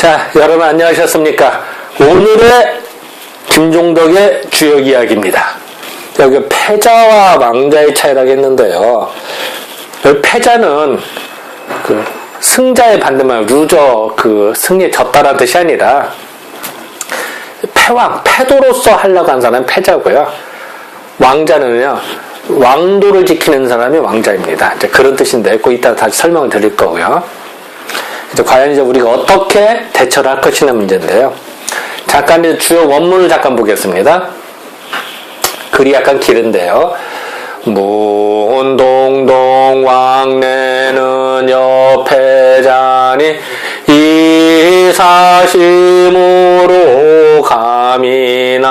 자, 여러분 안녕하셨습니까? 오늘의 김종덕의 주역 이야기입니다. 여기 패자와 왕자의 차이라고 했는데요. 여기 패자는 그 승자의 반대말 루저, 그 승리에 졌다라는 뜻이 아니라 패왕, 패도로서 하려고 한 사람은 패자고요. 왕자는요, 왕도를 지키는 사람이 왕자입니다. 이제 그런 뜻인데, 그 이따 다시 설명을 드릴 거고요. 이제 과연 이제 우리가 어떻게 대처를 할 것이냐 문제인데요. 잠깐 이제 주요 원문을 잠깐 보겠습니다. 글이 약간 길은데요. 문동동 왕래는 여패자니 이사심으로 감이나야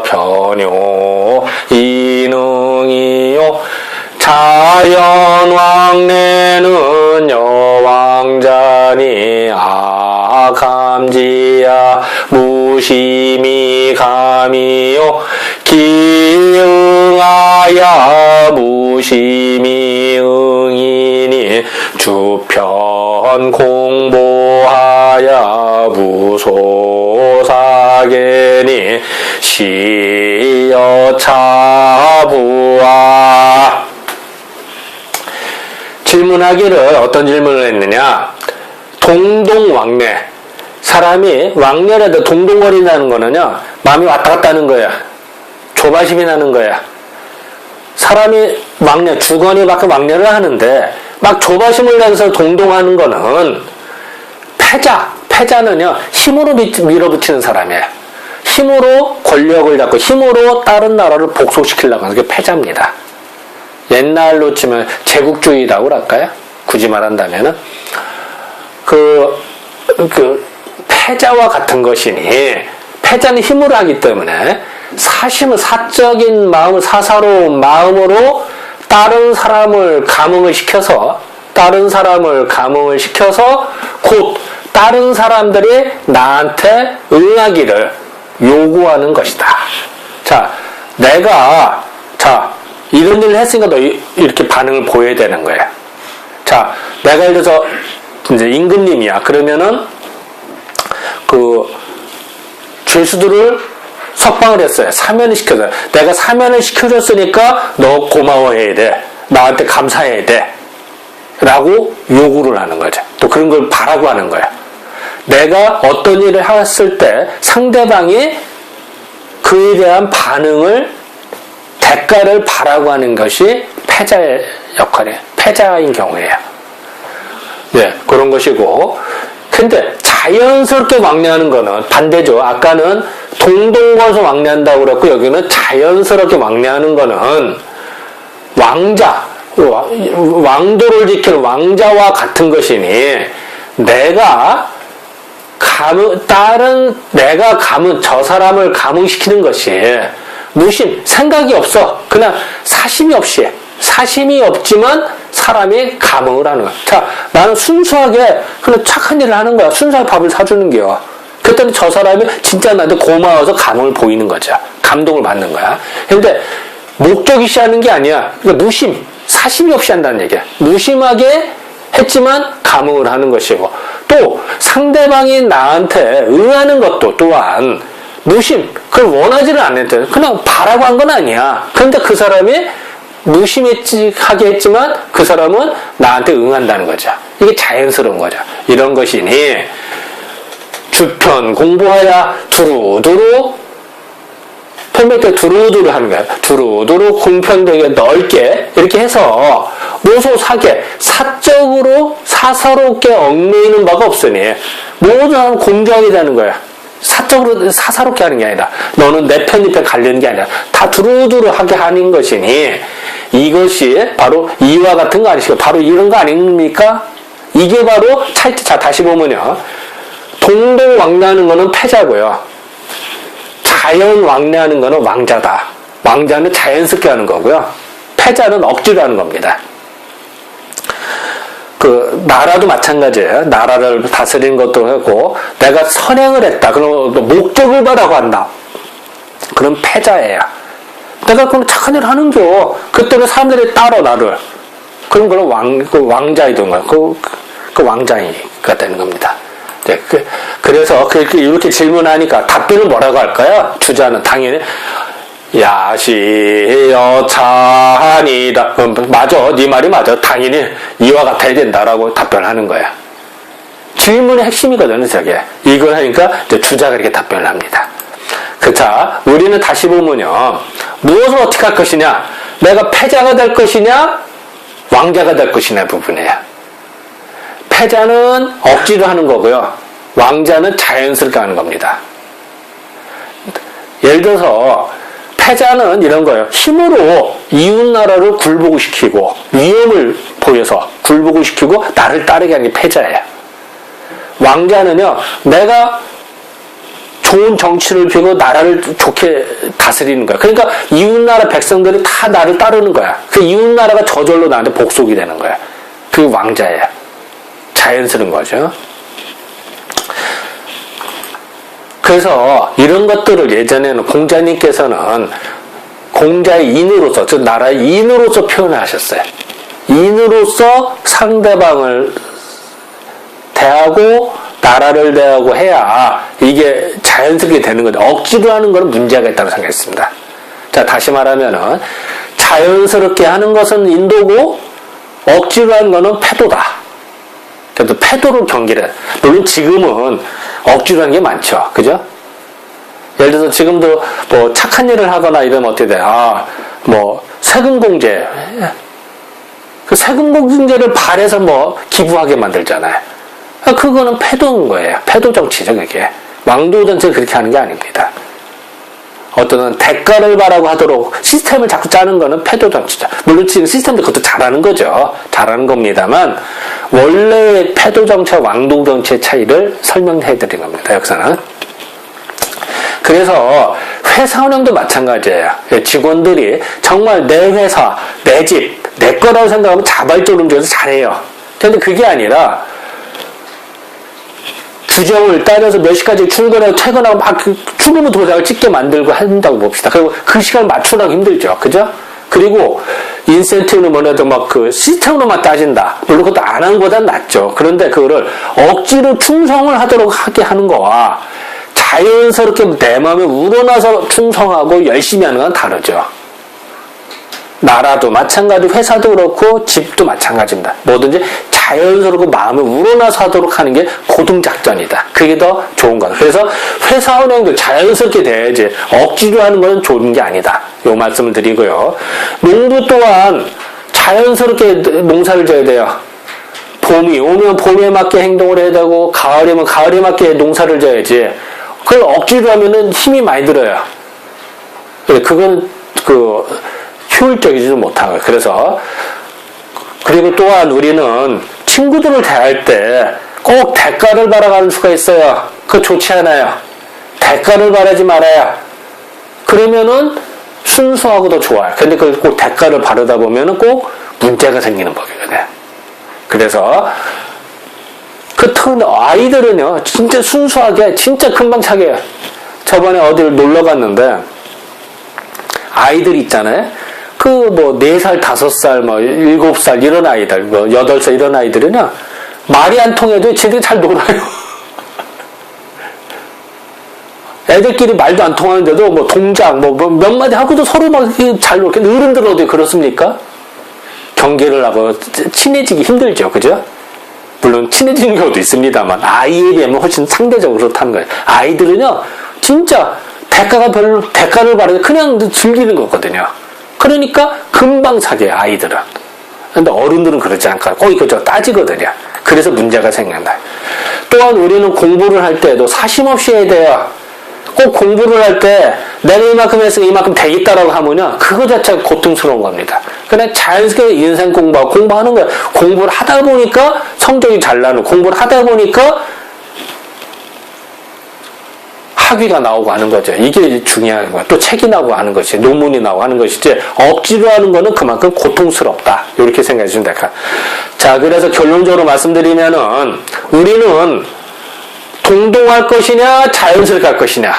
변요 이능이요 자연왕래는 여왕자니 아감지야 무심이 감이요 기응하야 무심이 응이니 주편 공보하야 무소사계니 시여차부아. 질문하기를 어떤 질문을 했느냐. 동동왕래. 사람이 왕래라도 동동거린다는 거는요, 마음이 왔다 갔다 하는 거야. 조바심이 나는 거야. 사람이 왕래, 주거니 막 왕래를 하는데, 막 조바심을 내서 동동하는 거는 패자는요, 힘으로 밀어붙이는 사람이에요. 힘으로 권력을 잡고, 힘으로 다른 나라를 복속시키려고 하는 게 패자입니다. 옛날로 치면 제국주의라고 할까요? 굳이 말한다면은. 패자와 같은 것이니, 패자는 힘으로 하기 때문에, 사심은 사적인 마음, 사사로운 마음으로 다른 사람을 감흥을 시켜서 곧 다른 사람들이 나한테 응하기를 요구하는 것이다. 이런 일을 했으니까 너 이렇게 반응을 보여야 되는 거야. 내가 예를 들어서 이제 임금님이야. 그러면은 죄수들을 석방을 했어요. 사면을 시켜줘요. 내가 사면을 시켜줬으니까 너 고마워해야 돼. 나한테 감사해야 돼. 라고 요구를 하는 거죠. 또 그런 걸 바라고 하는 거야. 내가 어떤 일을 했을 때 상대방이 그에 대한 대가를 바라고 하는 것이 패자의 역할이에요. 패자인 경우에요. 네, 그런 것이고. 근데 자연스럽게 왕래하는 거는 반대죠. 아까는 동동거서 왕래한다고 그랬고, 여기는 자연스럽게 왕래하는 거는 왕도를 지키는 왕자와 같은 것이니, 내가 저 사람을 감흥시키는 것이 생각이 없어. 그냥 사심이 없지만 사람이 감흥을 하는 거야. 나는 순수하게 그냥 착한 일을 하는 거야. 순수하게 밥을 사주는 거야. 그랬더니 저 사람이 진짜 나한테 고마워서 감흥을 보이는 거죠. 감동을 받는 거야. 근데 목적이 시하는 게 아니야. 그러니까 사심이 없이 한다는 얘기야. 무심하게 했지만 감흥을 하는 것이고, 또 상대방이 나한테 응하는 것도 또한 그걸 원하지를 않는데 그냥 바라고 한 건 아니야. 그런데 그 사람이 무심하게 했지만 그 사람은 나한테 응한다는 거죠. 이게 자연스러운 거죠. 이런 것이니 주편 공부하야 두루두루 편백대 두루두루 하는 거야. 두루두루 공평되게 넓게 이렇게 해서 모소사계 사적으로 사사롭게 얽매이는 바가 없으니 모든 사람 공정하게 되는 거야. 사적으로 사사롭게 하는 게 아니라 너는 내 편 이 편 갈리는 게 아니라 다 두루두루하게 하는 것이니 이것이 바로 이와 같은 거 아니시고 바로 이런 거 아닙니까? 이게 바로 차이트. 다시 보면요, 동동 왕래하는 거는 패자고요, 자연 왕래하는 거는 왕자다. 왕자는 자연스럽게 하는 거고요, 패자는 억지로 하는 겁니다. 나라도 마찬가지예요. 나라를 다스리는 것도 하고, 내가 선행을 했다. 그럼 목적을 바라고 한다. 그럼 패자예요. 내가 그럼 착한 일을 하는겨. 그때는 사람들이 따라 나를. 그럼 그런 왕자이 된 거야. 그 왕자가 되는 겁니다. 네, 그래서 이렇게 질문하니까 답변은 뭐라고 할까요? 주자는 당연히 야시여찬이다. 맞아, 네 말이 맞아. 당연히 이와 같아야 된다라고 답변하는 거야. 질문의 핵심이거든요, 저게. 이걸 하니까 이제 주자가 이렇게 답변을 합니다. 자, 우리는 다시 보면요, 무엇을 어떻게 할 것이냐? 내가 패자가 될 것이냐, 왕자가 될 것이냐 부분이에요. 패자는 억지로 하는 거고요, 왕자는 자연스럽게 하는 겁니다. 예를 들어서 패자는 이런 거예요. 힘으로 이웃나라를 굴복을 시키고 위험을 보여서 굴복을 시키고 나를 따르게 하는 게 패자예요. 왕자는요, 내가 좋은 정치를 펴고 나라를 좋게 다스리는 거야. 그러니까 이웃나라 백성들이 다 나를 따르는 거야. 그 이웃나라가 저절로 나한테 복속이 되는 거야. 그게 왕자예요. 자연스러운 거죠. 그래서 이런 것들을 예전에는 공자님께서는 공자의 인으로서, 즉 나라의 인으로서 표현을 하셨어요. 인으로서 상대방을 대하고 나라를 대하고 해야 이게 자연스럽게 되는 거죠. 억지로 하는 거는 문제가 있다고 생각했습니다. 자, 다시 말하면은 자연스럽게 하는 것은 인도고 억지로 하는 거는 패도다. 그래도 패도로 경계를 해요. 물론 지금은 억지로 하는 게 많죠. 그죠? 예를 들어서 지금도 뭐 착한 일을 하거나 이러면 어떻게 돼? 세금공제. 그 세금공제를 발해서 기부하게 만들잖아요. 그거는 패도인 거예요. 패도 정치죠, 그게. 왕도 정치를 그렇게 하는 게 아닙니다. 어떤 대가를 바라고 하도록 시스템을 자꾸 짜는 거는 패도 정치죠. 물론 지금 시스템도 그것도 잘하는 거죠. 잘하는 겁니다만, 원래의 패도 정치와 왕도 정치의 차이를 설명해 드린 겁니다, 여기서는. 그래서 회사 운영도 마찬가지예요. 직원들이 정말 내 회사, 내 집, 내 거라고 생각하면 자발적으로 움직여서 잘해요. 근데 그게 아니라, 규정을 따라서 몇 시까지 출근하고 퇴근하고 출근 도장을 찍게 만들고 한다고 봅시다. 그리고 그 시간을 맞추려고 힘들죠. 그죠? 그리고 인센티브는 뭐냐도 시스템으로만 따진다. 물론 그것도 안 하는 것보다 낫죠. 그런데 그거를 억지로 충성을 하도록 하게 하는 거와 자연스럽게 내 마음에 우러나서 충성하고 열심히 하는 건 다르죠. 나라도 마찬가지로 회사도 그렇고 집도 마찬가지입니다. 뭐든지 자연스럽고 마음을 우러나서 하도록 하는 게 고등작전이다. 그게 더 좋은 거다. 그래서 회사 운영도 자연스럽게 돼야지 억지로 하는 건 좋은 게 아니다. 요 말씀을 드리고요. 농부 또한 자연스럽게 농사를 져야 돼요. 봄이 오면 봄에 맞게 행동을 해야 되고 가을이면 가을에 맞게 농사를 져야지. 그걸 억지로 하면은 힘이 많이 들어요. 그건 효율적이지도 못한 거예요. 그래서 그리고 또한 우리는 친구들을 대할 때 꼭 대가를 바라가는 수가 있어요. 그거 좋지 않아요. 대가를 바라지 말아요. 그러면은 순수하고 더 좋아요. 근데 그걸 꼭 대가를 바르다 보면은 꼭 문제가 생기는 법이거든요. 그래서 아이들은요, 진짜 순수하게, 진짜 금방 차게요. 저번에 어디를 놀러 갔는데, 아이들 있잖아요. 4살, 5살, 7살, 이런 아이들, 8살, 이런 아이들은요, 말이 안 통해도 지들이 잘 놀아요. 애들끼리 말도 안 통하는데도 동작, 몇 마디 하고도 서로 잘 놀게. 어른들은 어디 그렇습니까? 경계를 하고 친해지기 힘들죠. 그죠? 물론 친해지는 경우도 있습니다만, 아이에 비하면 훨씬 상대적으로 그렇다는 거예요. 아이들은요, 진짜 대가를 바라고 그냥 즐기는 거거든요. 그러니까 금방 사귀어요, 아이들은. 근데 어른들은 그러지 않고 꼭 이거 따지거든요. 그래서 문제가 생긴다. 또한 우리는 공부를 할 때도 사심 없이 해야 돼요. 꼭 공부를 할 때 내가 이만큼 했으니 이만큼 되겠다라고 하면요, 그거 자체가 고통스러운 겁니다. 그냥 자연스럽게 인생 공부하는 거예요. 공부를 하다 보니까 성적이 잘 나는, 공부를 하다 보니까 학위가 나오고 하는 거죠. 이게 중요한 거야. 또 책이 나오고 하는 것이, 논문이 나오고 하는 것이지, 억지로 하는 거는 그만큼 고통스럽다. 이렇게 생각해 주시면 될까. 자, 그래서 결론적으로 말씀드리면은, 우리는 동동할 것이냐, 자연스럽게 할 것이냐,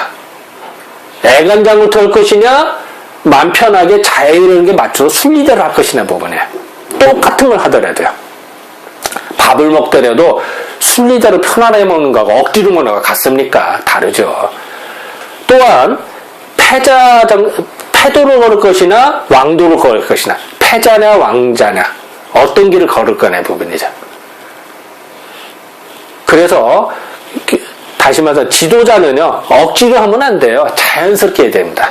애간장부터 할 것이냐, 마음 편하게 자유롭게 맞춰서 순리대로 할 것이냐 부분이에요. 똑같은 걸 하더라도요. 밥을 먹더라도 순리대로 편안하게 먹는 거하고 억지로 먹는 거가 같습니까? 다르죠. 또한 패도를 걸을 것이나 왕도를 걸을 것이나 패자냐 왕자냐 어떤 길을 걸을 거냐의 부분이죠. 그래서 다시 말해서 지도자는요 억지로 하면 안 돼요. 자연스럽게 해야 됩니다.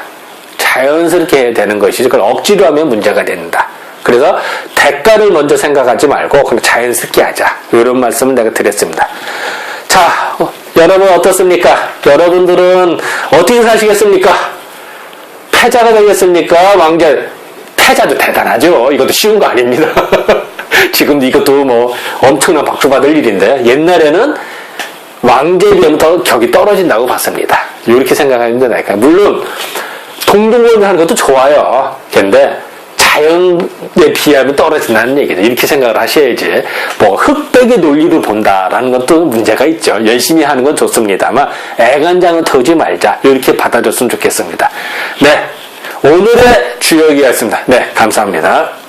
자연스럽게 해야 되는 것이지 그걸 억지로 하면 문제가 된다. 그래서 대가를 먼저 생각하지 말고 그냥 자연스럽게 하자. 이런 말씀을 내가 드렸습니다. 자, 여러분 어떻습니까? 여러분들은 어떻게 사시겠습니까? 패자가 되겠습니까? 왕자? 패자도 대단하죠. 이것도 쉬운 거 아닙니다. 지금도 이것도 뭐 엄청난 박수 받을 일인데 옛날에는 왕제에 비하면 더 격이 떨어진다고 봤습니다. 이렇게 생각하면 되니까 물론 동등권하는 것도 좋아요. 근데 자연에 비하면 떨어진다는 얘기죠. 이렇게 생각을 하셔야지. 뭐 흑백의 논리로 본다라는 것도 문제가 있죠. 열심히 하는 건 좋습니다만 애간장은 터지 말자. 이렇게 받아줬으면 좋겠습니다. 네, 오늘의 주역이었습니다. 네, 감사합니다.